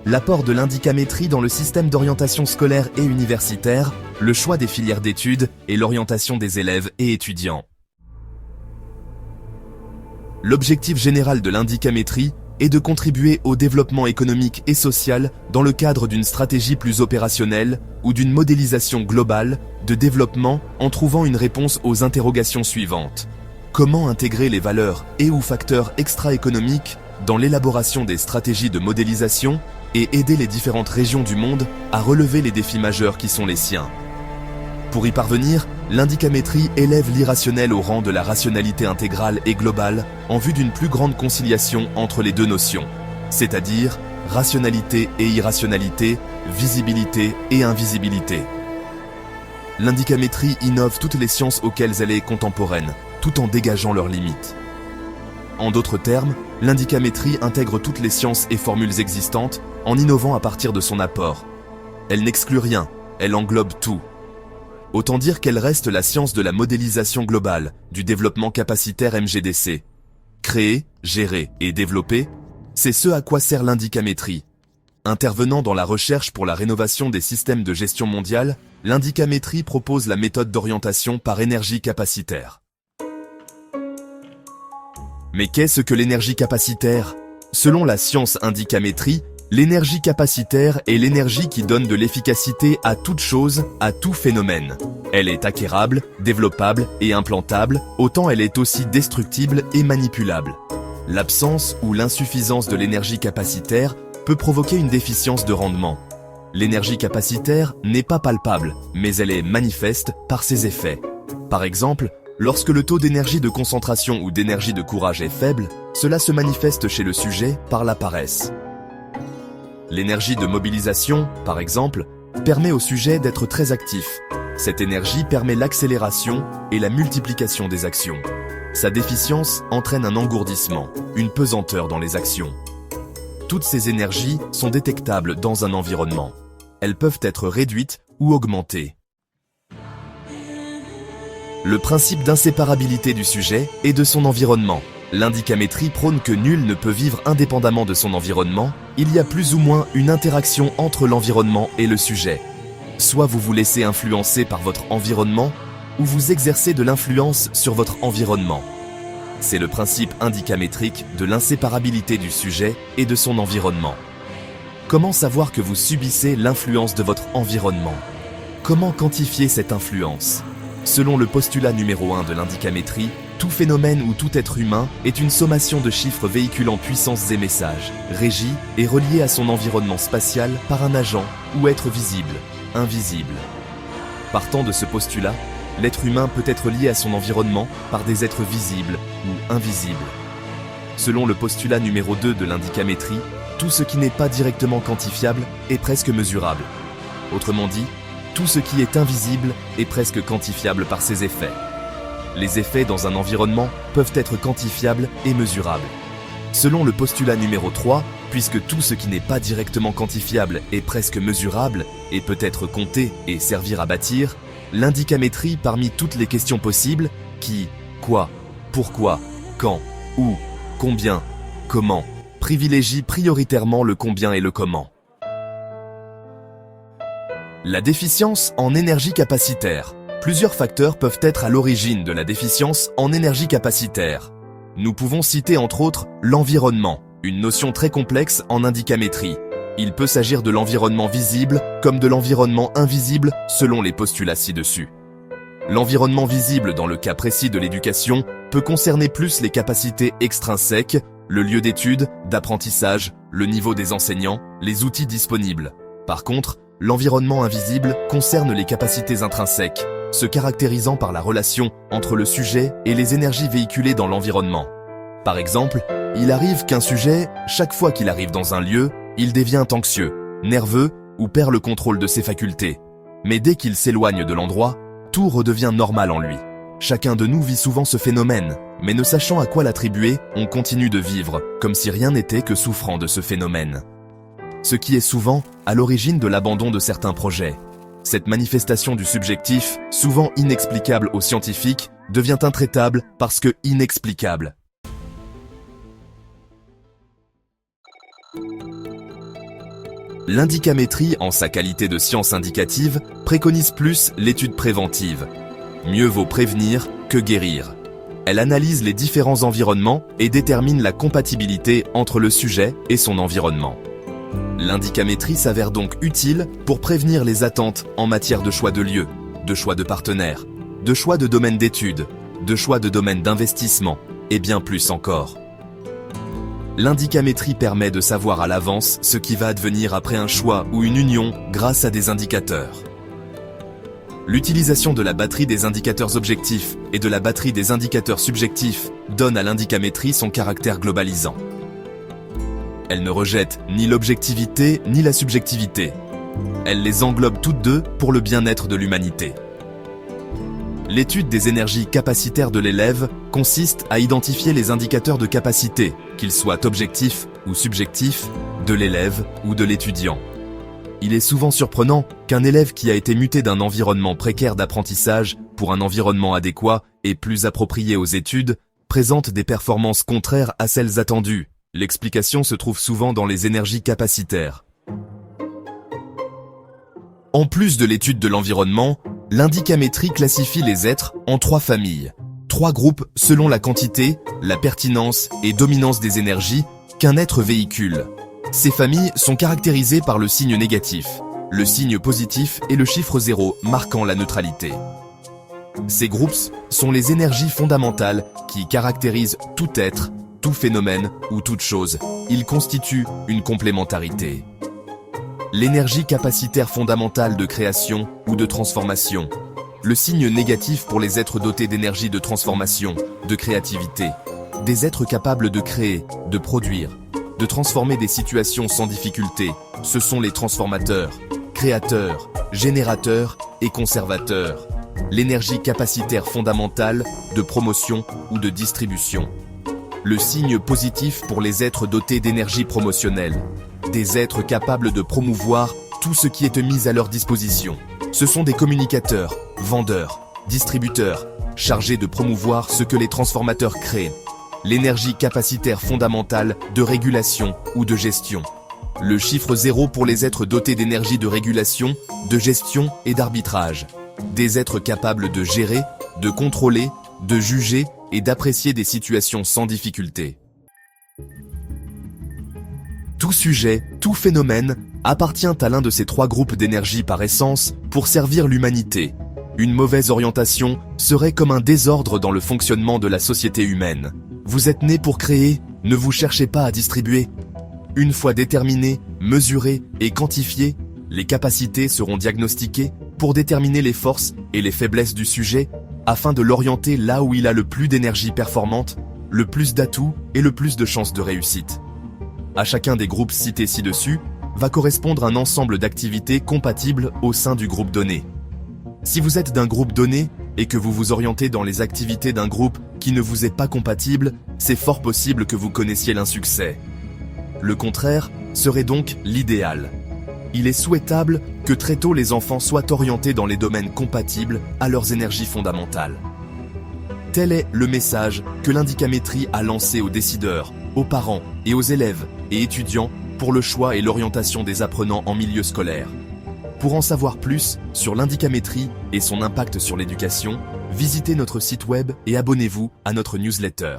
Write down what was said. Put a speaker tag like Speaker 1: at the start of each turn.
Speaker 1: l'apport de l'indicamétrie dans le système d'orientation scolaire et universitaire, le choix des filières d'études et l'orientation des élèves et étudiants. L'objectif général de l'indicamétrie est de contribuer au développement économique et social dans le cadre d'une stratégie plus opérationnelle ou d'une modélisation globale de développement en trouvant une réponse aux interrogations suivantes. Comment intégrer les valeurs et/ou facteurs extra-économiques dans l'élaboration des stratégies de modélisation et aider les différentes régions du monde à relever les défis majeurs qui sont les siens. Pour y parvenir, l'indicamétrie élève l'irrationnel au rang de la rationalité intégrale et globale en vue d'une plus grande conciliation entre les deux notions, c'est-à-dire rationalité et irrationalité, visibilité et invisibilité. L'indicamétrie innove toutes les sciences auxquelles elle est contemporaine, tout en dégageant leurs limites. En d'autres termes, l'indicamétrie intègre toutes les sciences et formules existantes en innovant à partir de son apport. Elle n'exclut rien, elle englobe tout. Autant dire qu'elle reste la science de la modélisation globale, du développement capacitaire MGDC. Créer, gérer et développer, c'est ce à quoi sert l'indicamétrie. Intervenant dans la recherche pour la rénovation des systèmes de gestion mondiale, l'indicamétrie propose la méthode d'orientation par énergie capacitaire. Mais qu'est-ce que l'énergie capacitaire? Selon la science indicamétrie, l'énergie capacitaire est l'énergie qui donne de l'efficacité à toute chose, à tout phénomène. Elle est acquérable, développable et implantable, autant elle est aussi destructible et manipulable. L'absence ou l'insuffisance de l'énergie capacitaire peut provoquer une déficience de rendement. L'énergie capacitaire n'est pas palpable, mais elle est manifeste par ses effets. Par exemple, lorsque le taux d'énergie de concentration ou d'énergie de courage est faible, cela se manifeste chez le sujet par la paresse. L'énergie de mobilisation, par exemple, permet au sujet d'être très actif. Cette énergie permet l'accélération et la multiplication des actions. Sa déficience entraîne un engourdissement, une pesanteur dans les actions. Toutes ces énergies sont détectables dans un environnement. Elles peuvent être réduites ou augmentées. Le principe d'inséparabilité du sujet et de son environnement. L'indicamétrie prône que nul ne peut vivre indépendamment de son environnement, il y a plus ou moins une interaction entre l'environnement et le sujet. Soit vous vous laissez influencer par votre environnement, ou vous exercez de l'influence sur votre environnement. C'est le principe indicamétrique de l'inséparabilité du sujet et de son environnement. Comment savoir que vous subissez l'influence de votre environnement? Comment quantifier cette influence? Selon le postulat numéro 1 de l'indicamétrie, tout phénomène ou tout être humain est une sommation de chiffres véhiculant puissances et messages, régi et relié à son environnement spatial par un agent ou être visible, invisible. Partant de ce postulat, l'être humain peut être lié à son environnement par des êtres visibles ou invisibles. Selon le postulat numéro 2 de l'indicamétrie, tout ce qui n'est pas directement quantifiable est presque mesurable. Autrement dit, tout ce qui est invisible est presque quantifiable par ses effets. Les effets dans un environnement peuvent être quantifiables et mesurables. Selon le postulat numéro 3, puisque tout ce qui n'est pas directement quantifiable est presque mesurable et peut être compté et servir à bâtir, l'indicamétrie parmi toutes les questions possibles, qui, quoi, pourquoi, quand, où, combien, comment, privilégie prioritairement le combien et le comment. La déficience en énergie capacitaire. Plusieurs facteurs peuvent être à l'origine de la déficience en énergie capacitaire. Nous pouvons citer entre autres l'environnement, une notion très complexe en indicamétrie. Il peut s'agir de l'environnement visible comme de l'environnement invisible selon les postulats ci-dessus. L'environnement visible dans le cas précis de l'éducation peut concerner plus les capacités extrinsèques, le lieu d'étude, d'apprentissage, le niveau des enseignants, les outils disponibles. Par contre, l'environnement invisible concerne les capacités intrinsèques, se caractérisant par la relation entre le sujet et les énergies véhiculées dans l'environnement. Par exemple, il arrive qu'un sujet, chaque fois qu'il arrive dans un lieu, il devient anxieux, nerveux ou perd le contrôle de ses facultés. Mais dès qu'il s'éloigne de l'endroit, tout redevient normal en lui. Chacun de nous vit souvent ce phénomène, mais ne sachant à quoi l'attribuer, on continue de vivre, comme si rien n'était que souffrant de ce phénomène. Ce qui est souvent à l'origine de l'abandon de certains projets. Cette manifestation du subjectif, souvent inexplicable aux scientifiques, devient intraitable parce que inexplicable. L'indicamétrie, en sa qualité de science indicative, préconise plus l'étude préventive. Mieux vaut prévenir que guérir. Elle analyse les différents environnements et détermine la compatibilité entre le sujet et son environnement. L'indicamétrie s'avère donc utile pour prévenir les attentes en matière de choix de lieu, de choix de partenaires, de choix de domaine d'études, de choix de domaine d'investissement et bien plus encore. L'indicamétrie permet de savoir à l'avance ce qui va advenir après un choix ou une union grâce à des indicateurs. L'utilisation de la batterie des indicateurs objectifs et de la batterie des indicateurs subjectifs donne à l'indicamétrie son caractère globalisant. Elle ne rejette ni l'objectivité ni la subjectivité. Elle les englobe toutes deux pour le bien-être de l'humanité. L'étude des énergies capacitaires de l'élève consiste à identifier les indicateurs de capacité, qu'ils soient objectifs ou subjectifs, de l'élève ou de l'étudiant. Il est souvent surprenant qu'un élève qui a été muté d'un environnement précaire d'apprentissage pour un environnement adéquat et plus approprié aux études présente des performances contraires à celles attendues. L'explication se trouve souvent dans les énergies capacitaires. En plus de l'étude de l'environnement, l'indicamétrie classifie les êtres en 3 familles, 3 groupes selon la quantité, la pertinence et dominance des énergies qu'un être véhicule. Ces familles sont caractérisées par le signe négatif, le signe positif et le chiffre 0 marquant la neutralité. Ces groupes sont les énergies fondamentales qui caractérisent tout être, tout phénomène ou toute chose. Ils constituent une complémentarité. L'énergie capacitaire fondamentale de création ou de transformation. Le signe négatif pour les êtres dotés d'énergie de transformation, de créativité. Des êtres capables de créer, de produire, de transformer des situations sans difficulté. Ce sont les transformateurs, créateurs, générateurs et conservateurs. L'énergie capacitaire fondamentale de promotion ou de distribution. Le signe positif pour les êtres dotés d'énergie promotionnelle. Des êtres capables de promouvoir tout ce qui est mis à leur disposition. Ce sont des communicateurs, vendeurs, distributeurs, chargés de promouvoir ce que les transformateurs créent. L'énergie capacitaire fondamentale de régulation ou de gestion. Le chiffre 0 pour les êtres dotés d'énergie de régulation, de gestion et d'arbitrage. Des êtres capables de gérer, de contrôler, de juger et d'apprécier des situations sans difficulté. Tout sujet, tout phénomène appartient à l'un de ces 3 groupes d'énergie par essence pour servir l'humanité. Une mauvaise orientation serait comme un désordre dans le fonctionnement de la société humaine. Vous êtes né pour créer, ne vous cherchez pas à distribuer. Une fois déterminées, mesurées et quantifiées, les capacités seront diagnostiquées pour déterminer les forces et les faiblesses du sujet afin de l'orienter là où il a le plus d'énergie performante, le plus d'atouts et le plus de chances de réussite. À chacun des groupes cités ci-dessus va correspondre un ensemble d'activités compatibles au sein du groupe donné. Si vous êtes d'un groupe donné et que vous vous orientez dans les activités d'un groupe qui ne vous est pas compatible, c'est fort possible que vous connaissiez l'insuccès. Le contraire serait donc l'idéal. Il est souhaitable que très tôt les enfants soient orientés dans les domaines compatibles à leurs énergies fondamentales. Tel est le message que l'indicamétrie a lancé aux décideurs, aux parents et aux élèves et étudiants pour le choix et l'orientation des apprenants en milieu scolaire. Pour en savoir plus sur l'indicamétrie et son impact sur l'éducation, visitez notre site web et abonnez-vous à notre newsletter.